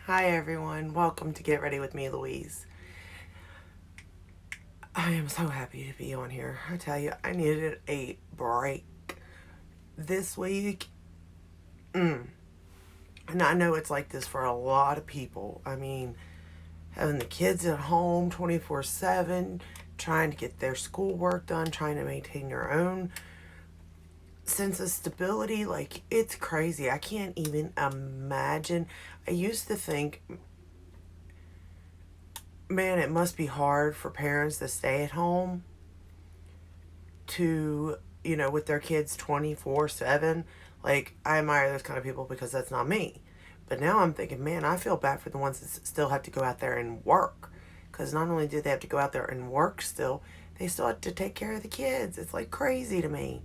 Hi everyone, welcome to Get Ready with me, Louise. I am so happy to be on here. I tell you, I needed a break this week. And I know it's like this for a lot of people. I mean, having the kids at home 24/7, trying to get their schoolwork done, trying to maintain your own sense of stability, like it's crazy. I can't even imagine. I used to think, man, it must be hard for parents to stay at home to, with their kids 24/7. Like, I admire those kind of people because that's not me. But now I'm thinking, man, I feel bad for the ones that still have to go out there and work. Because not only do they have to go out there and work still, they still have to take care of the kids. It's like crazy to me.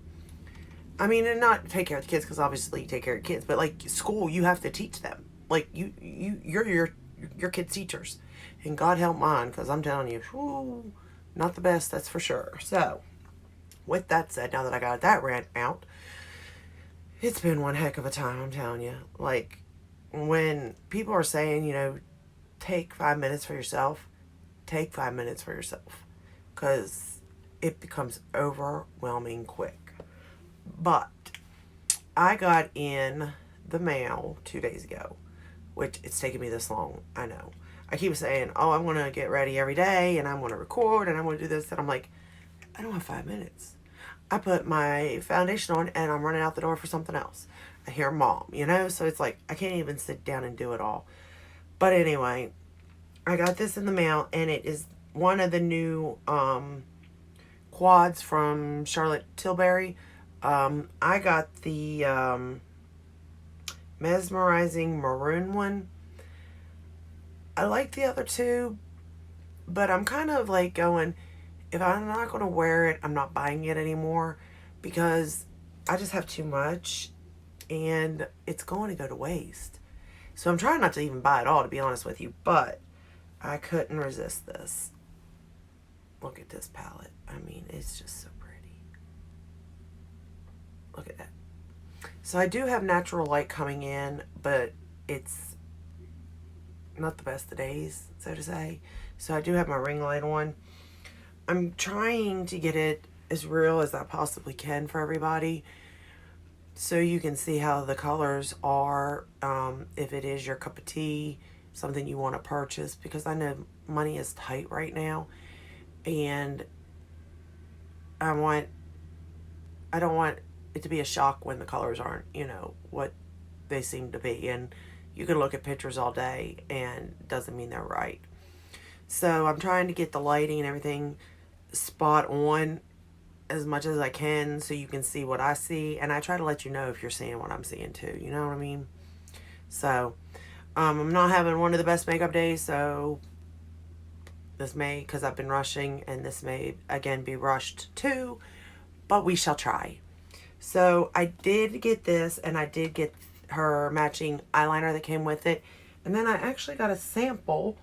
I mean, and not take care of the kids because obviously you take care of kids, but like school, you have to teach them. Like you're your kids' teachers, and God help mine because I'm telling you, whew, not the best, that's for sure. So, with that said, now that I got that rant out, it's been one heck of a time. I'm telling you. Like when people are saying, take 5 minutes for yourself, take 5 minutes for yourself, because it becomes overwhelming quick. But I got in the mail 2 days ago, which it's taken me this long. I know. I keep saying, oh, I'm going to get ready every day and I'm going to record and I'm going to do this. And I'm like, I don't have 5 minutes. I put my foundation on and I'm running out the door for something else. I hear mom, So it's like, I can't even sit down and do it all. But anyway, I got this in the mail and it is one of the new quads from Charlotte Tilbury. I got the Mesmerising Maroon one. I like the other two, but I'm kind of like going, if I'm not going to wear it, I'm not buying it anymore because I just have too much and it's going to go to waste. So I'm trying not to even buy it all, to be honest with you, but I couldn't resist this. Look at this palette. I mean, it's just so pretty. Look at that. So I do have natural light coming in, but it's not the best of days, so to say. So I do have my ring light on. I'm trying to get it as real as I possibly can for everybody so you can see how the colors are, if it is your cup of tea, something you want to purchase, because I know money is tight right now and I don't want it to be a shock when the colors aren't, what they seem to be. And you can look at pictures all day and it doesn't mean they're right. So I'm trying to get the lighting and everything spot on as much as I can so you can see what I see. And I try to let you know if you're seeing what I'm seeing too. You know what I mean? So I'm not having one of the best makeup days. So this may, because I've been rushing, and this may again be rushed too. But we shall try. So I did get this, and I did get her matching eyeliner that came with it. And then I actually got a sample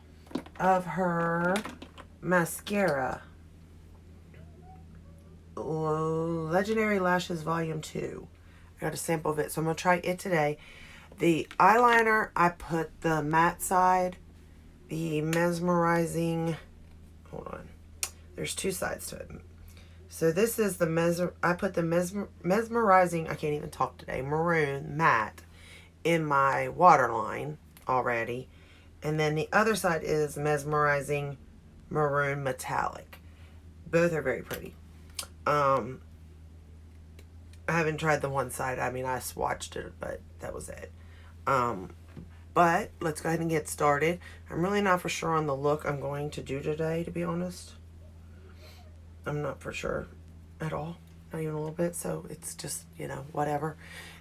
of her mascara. Legendary Lashes Volume 2. I got a sample of it, so I'm going to try it today. The eyeliner, I put the matte side, the mesmerizing, hold on, there's two sides to it. So this is the I put the mesmerizing, I can't even talk today, maroon matte in my waterline already. And then the other side is mesmerizing maroon metallic. Both are very pretty. I haven't tried the one side. I mean, I swatched it, but that was it. But let's go ahead and get started. I'm really not for sure on the look I'm going to do today, to be honest. I'm not for sure at all, not even a little bit, so it's just, whatever.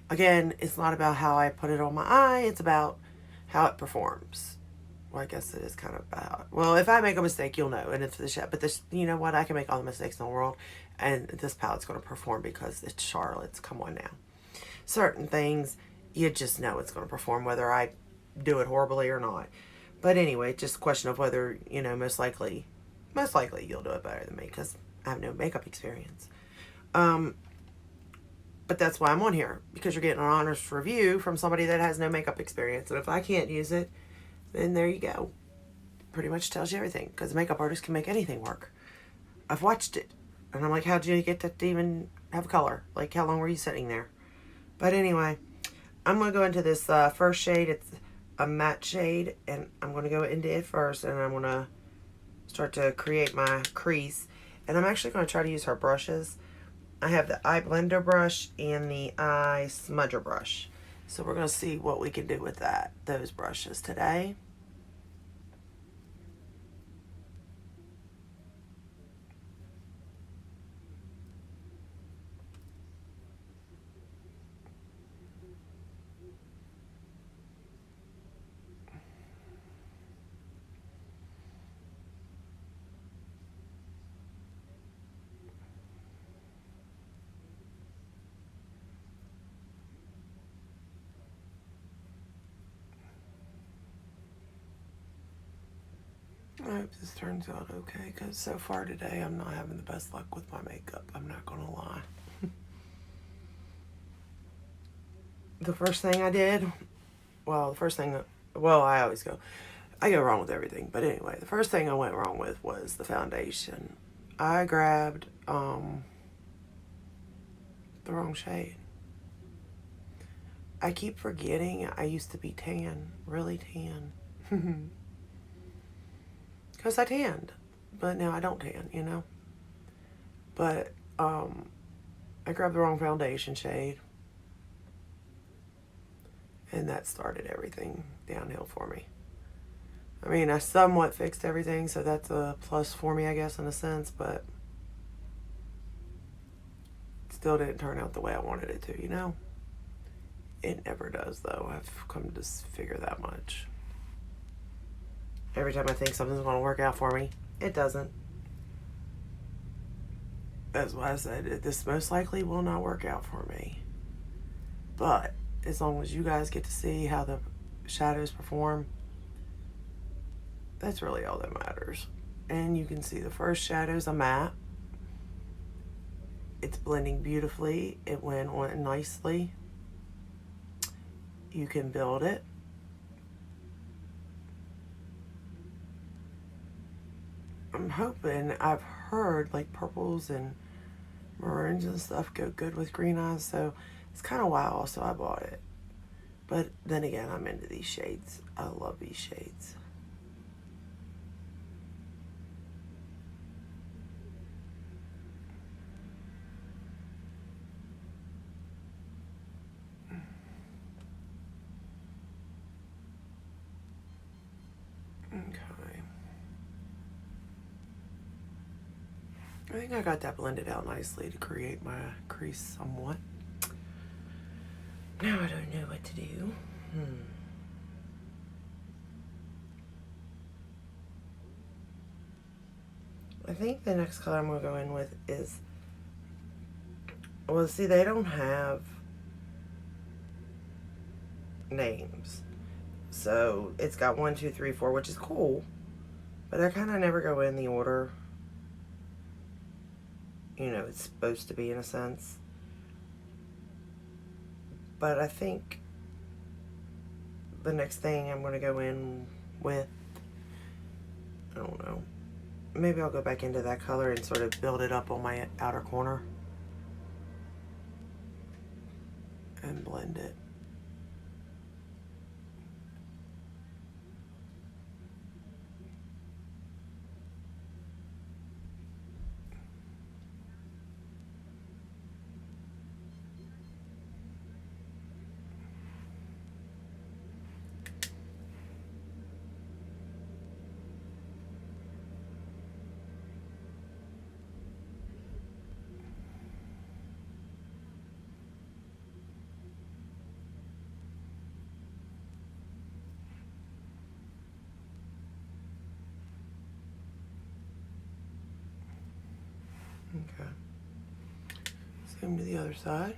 Again, it's not about how I put it on my eye, it's about how it performs. Well, I guess it is kind of about, well, if I make a mistake, you'll know, and it's the shit, but this, you know what, I can make all the mistakes in the world, and this palette's going to perform because it's Charlotte's, come on now. Certain things, you just know it's going to perform, whether I do it horribly or not. But anyway, just a question of whether, most likely you'll do it better than me, because I have no makeup experience. But that's why I'm on here, because you're getting an honest review from somebody that has no makeup experience. And if I can't use it, And there you go. Pretty much tells you everything, because a makeup artist can make anything work. I've watched it, and I'm like, how'd you get to even have color? Like, how long were you sitting there? But anyway, I'm going to go into this first shade. It's a matte shade, and I'm going to go into it first, and I'm going to start to create my crease. And I'm actually going to try to use her brushes. I have the eye blender brush and the eye smudger brush. So we're going to see what we can do with those brushes today. I hope this turns out okay, because so far today I'm not having the best luck with my makeup. I'm not going to lie. The first thing I did, I always I go wrong with everything. But anyway, the first thing I went wrong with was the foundation. I grabbed the wrong shade. I keep forgetting I used to be tan, really tan. Because I tanned, but now I don't tan, you know? But I grabbed the wrong foundation shade, and that started everything downhill for me. I mean, I somewhat fixed everything, so that's a plus for me, I guess, in a sense, but it still didn't turn out the way I wanted it to, you know? It never does, though. I've come to figure that much. Every time I think something's going to work out for me, it doesn't. That's why I said this most likely will not work out for me. But as long as you guys get to see how the shadows perform, that's really all that matters. And you can see the first shadow's a matte. It's blending beautifully. It went on nicely. You can build it. I'm hoping, I've heard like purples and maroons and stuff go good with green eyes, so it's kind of why also I bought it. But then again, I'm into these shades. I love these shades. Okay. I think I got that blended out nicely to create my crease somewhat. Now I don't know what to do. I think the next color I'm going to go in with is, well, see, they don't have names. So it's got 1, 2, 3, 4, which is cool. But I kind of never go in the order, you know, it's supposed to be in a sense. But I think the next thing I'm going to go in with, I don't know, maybe I'll go back into that color and sort of build it up on my outer corner and blend it. Okay. Same to the other side.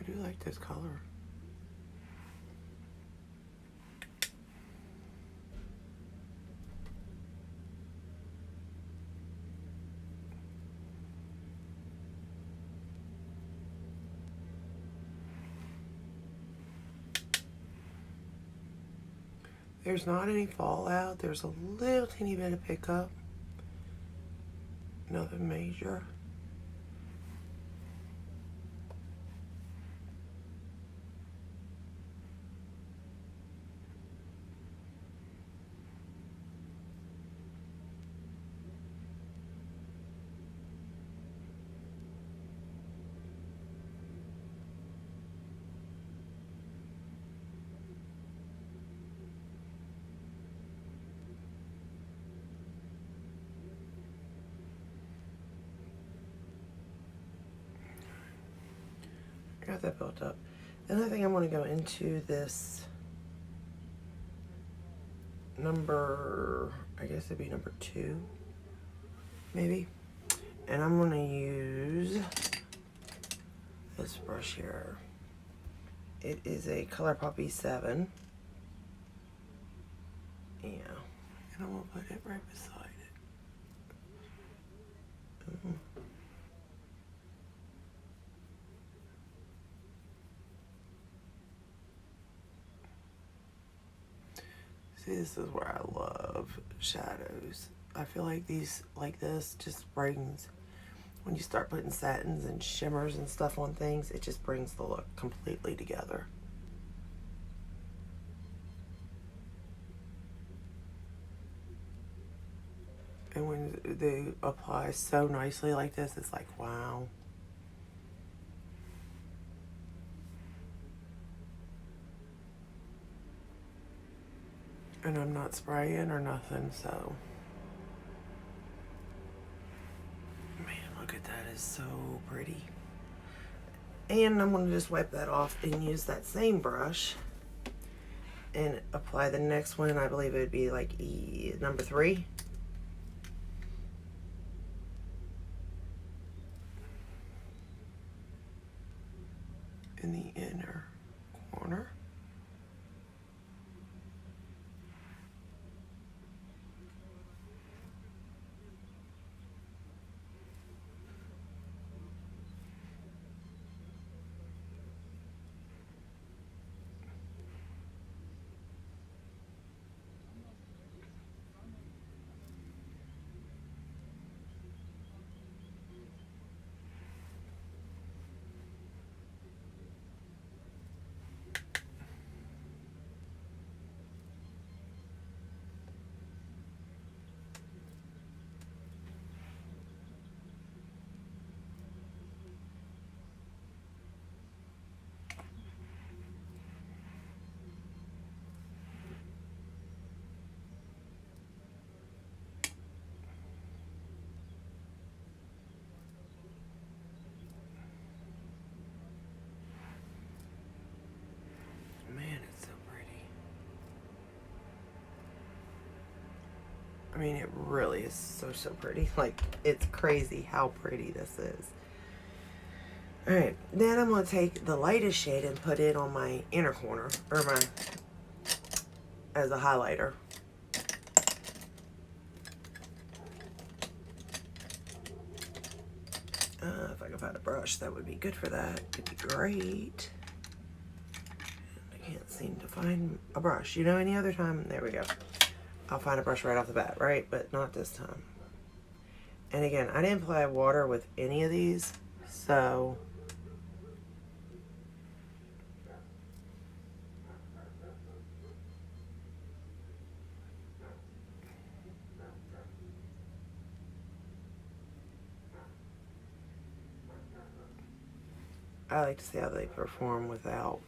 do like this color. There's not any fallout. There's a little teeny bit of pickup. Nothing major. Got that built up. And I think I'm going to go into this number, I guess it'd be number 2, maybe. And I'm going to use this brush here. It is a Color Poppy 7. Yeah. And I'm going to put it right beside it. See, this is where I love shadows. I feel like these, like this, just brings, when you start putting satins and shimmers and stuff on things, it just brings the look completely together. And when they apply so nicely like this, it's like, wow. And I'm not spraying or nothing, so. Man, look at that, it's so pretty. And I'm gonna just wipe that off and use that same brush and apply the next one. I believe it would be like number 3. In the inner corner. I mean, it really is so pretty. Like, it's crazy how pretty this is. Alright, then I'm going to take the lightest shade and put it on my inner corner, or my, as a highlighter. If I could find a brush that would be good for that, it'd be great. I can't seem to find a brush. You know, any other time, there we go. I'll find a brush right off the bat, right? But not this time. And again, I didn't apply water with any of these, so I like to see how they perform without.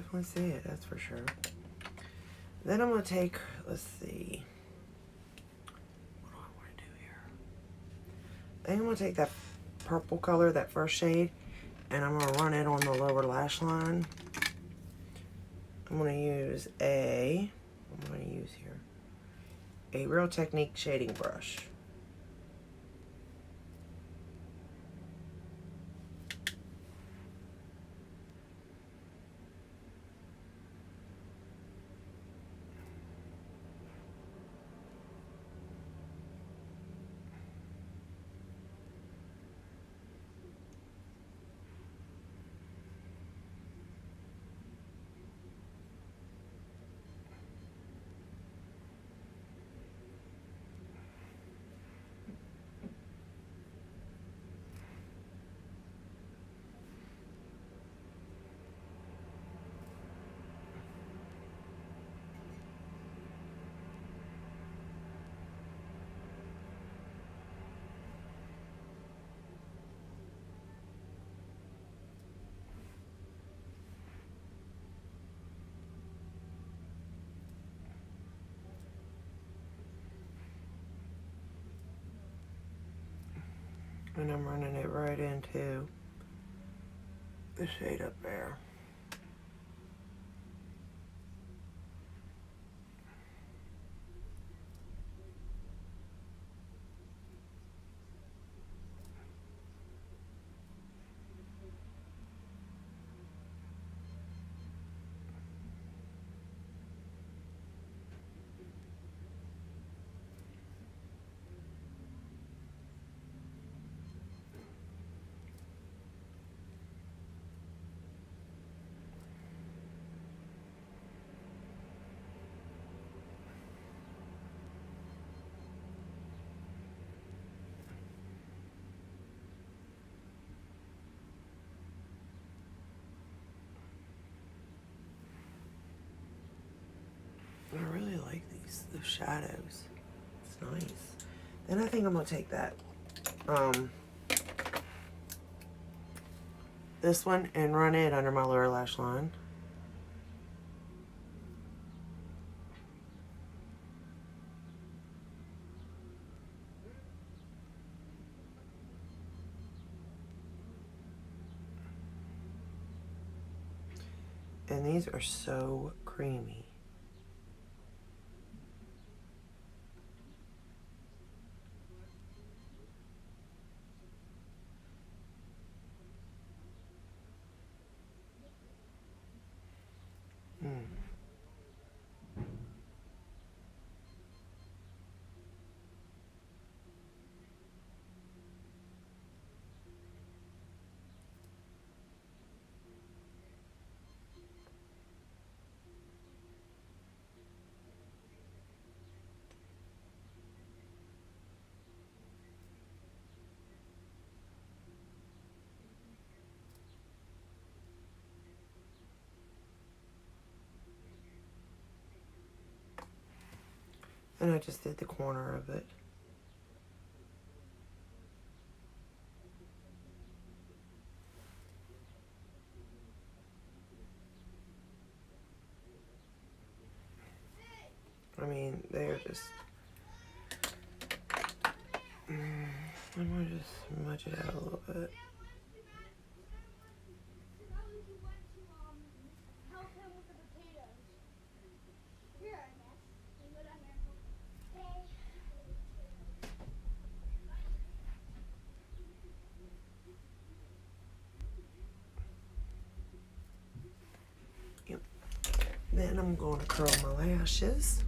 definitely see it, that's for sure. Then I'm going to take, let's see, what do I want to do here? I think I'm going to take that purple color, that first shade, and I'm going to run it on the lower lash line. I'm going to use a Real Technique shading brush. And I'm running it right into the shade up there. I really like the shadows. It's nice. Then I think I'm gonna take that this one and run it under my lower lash line. And these are so creamy. And I just did the corner of it. I mean, they're just... I'm going to just smudge it out a little bit. Yep. Then I'm going to curl my lashes.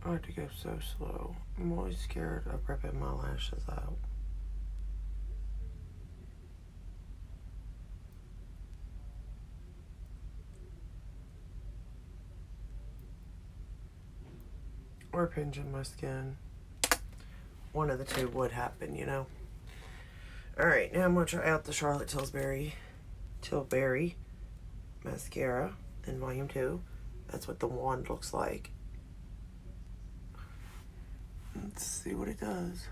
I have to go so slow. I'm always scared of ripping my lashes out. or pinching my skin. One of the two would happen, you know. Alright, now I'm going to try out the Charlotte Tilbury mascara in volume 2. That's what the wand looks like. Let's see what it does.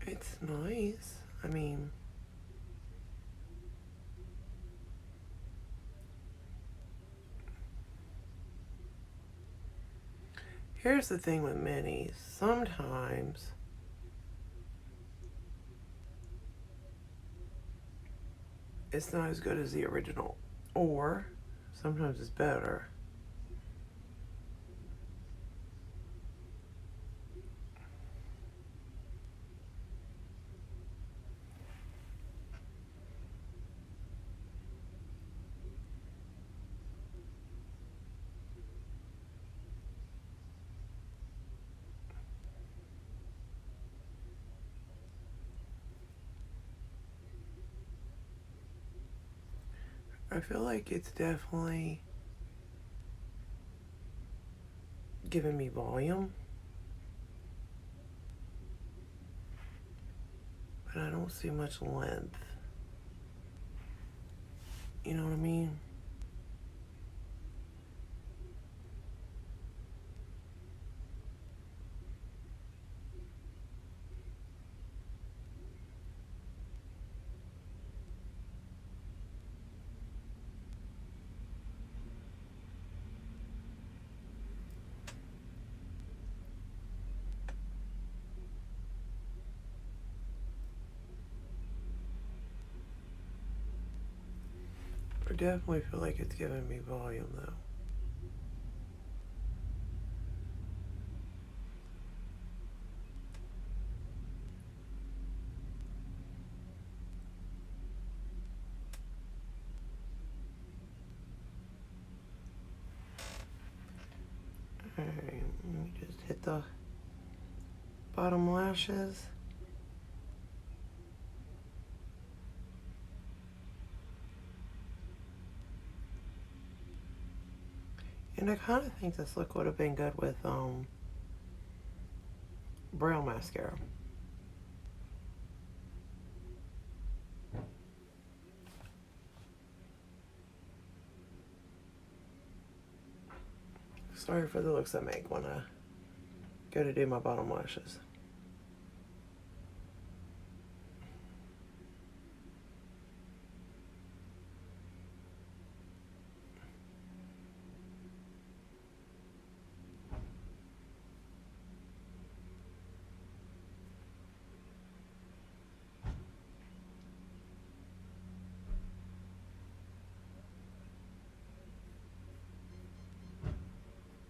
It's nice. I mean, here's the thing with minis. Sometimes it's not as good as the original, or sometimes it's better. I feel like it's definitely giving me volume, but I don't see much length. You know what I mean? I definitely feel like it's giving me volume though. Alright, let me just hit the bottom lashes. And I kind of think this look would have been good with brow mascara. Sorry for the looks I make when I go to do my bottom lashes.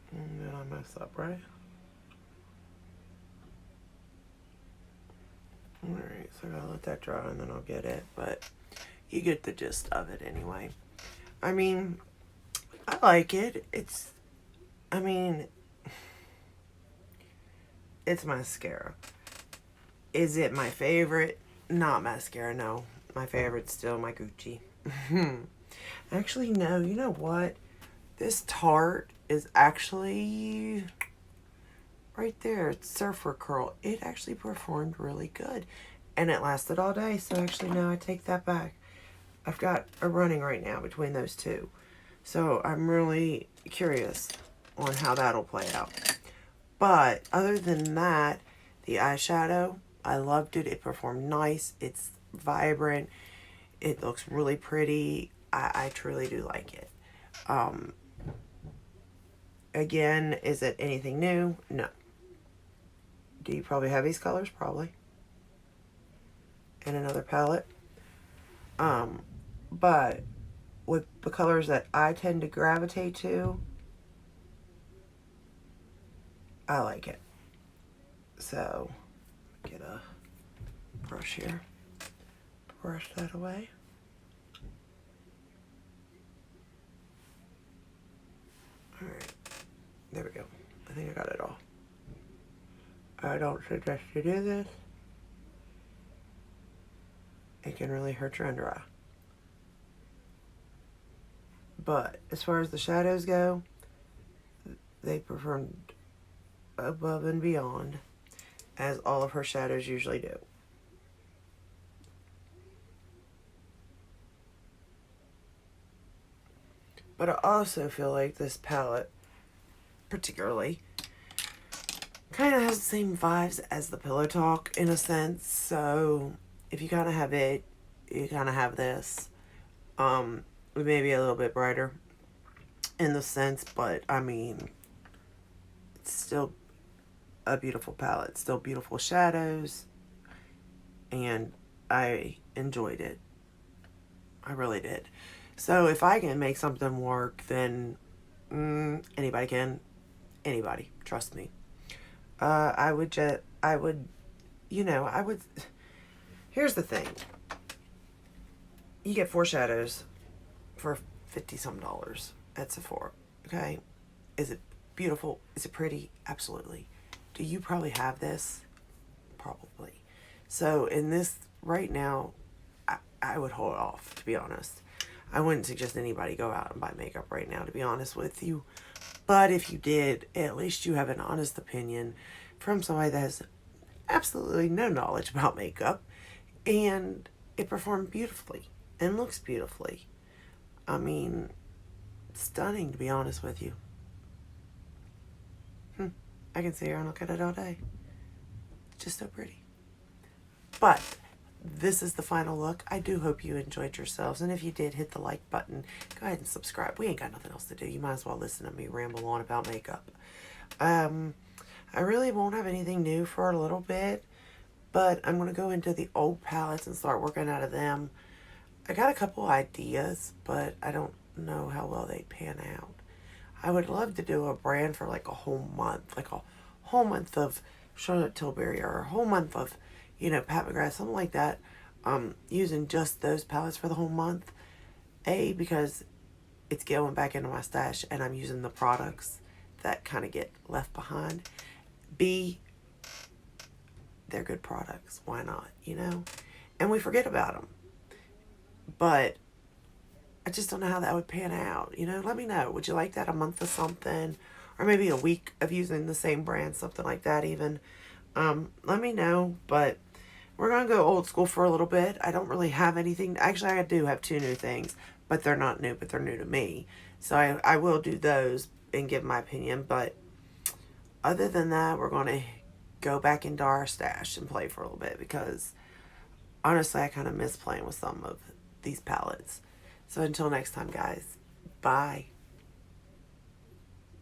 And then I mess up, right? Alright, so I gotta let that dry and then I'll get it, but you get the gist of it anyway. I mean, I like it. It's mascara. Is it my favorite? Not mascara, no. My favorite's still my Gucci. Actually, no, you know what? This Tarte is actually right there. It's Surfer Curl. It actually performed really good. And it lasted all day. So actually, no, I take that back. I've got a running right now between those two. So I'm really curious on how that'll play out. But other than that, the eyeshadow, I loved it. It performed nice. It's vibrant. It looks really pretty. I truly do like it. Again, is it anything new? No. Do you probably have these colors? Probably. And another palette. But with the colors that I tend to gravitate to, I like it. So, get a brush here. Brush that away. Alright. There we go. I think I got it all. I don't suggest you do this. It can really hurt your under eye. But as far as the shadows go, they performed above and beyond, as all of her shadows usually do. But I also feel like this palette, particularly, kind of has the same vibes as the Pillow Talk in a sense. So if you kind of have it, you kind of have this. Maybe a little bit brighter in the sense, but I mean, it's still a beautiful palette, still beautiful shadows, and I enjoyed it. I really did. So if I can make something work, then anybody can. Anybody, trust me. I would, here's the thing. You get 4 shadows for $50-some at Sephora, okay? Is it beautiful? Is it pretty? Absolutely. Do you probably have this? Probably. So in this, right now, I would hold off, to be honest. I wouldn't suggest anybody go out and buy makeup right now, to be honest with you. But if you did, at least you have an honest opinion from somebody that has absolutely no knowledge about makeup. And it performed beautifully and looks beautifully. I mean, stunning, to be honest with you. I can sit here and look at it all day. It's just so pretty. But this is the final look. I do hope you enjoyed yourselves. And if you did, hit the like button. Go ahead and subscribe. We ain't got nothing else to do. You might as well listen to me ramble on about makeup. I really won't have anything new for a little bit. But I'm going to go into the old palettes and start working out of them. I got a couple ideas, but I don't know how well they pan out. I would love to do a brand for like a whole month. Like a whole month of Charlotte Tilbury or a whole month of, Pat McGrath, something like that. Using just those palettes for the whole month. A, because it's going back into my stash and I'm using the products that kind of get left behind. B, they're good products. Why not, And we forget about them. But I just don't know how that would pan out. Let me know. Would you like that, a month of something? Or maybe a week of using the same brand, something like that even. Let me know. But we're going to go old school for a little bit. I don't really have anything. Actually, I do have 2 new things. But they're not new, but they're new to me. So I will do those and give my opinion. But other than that, we're going to go back into our stash and play for a little bit. Because honestly, I kind of miss playing with some of these palettes. So until next time, guys, bye.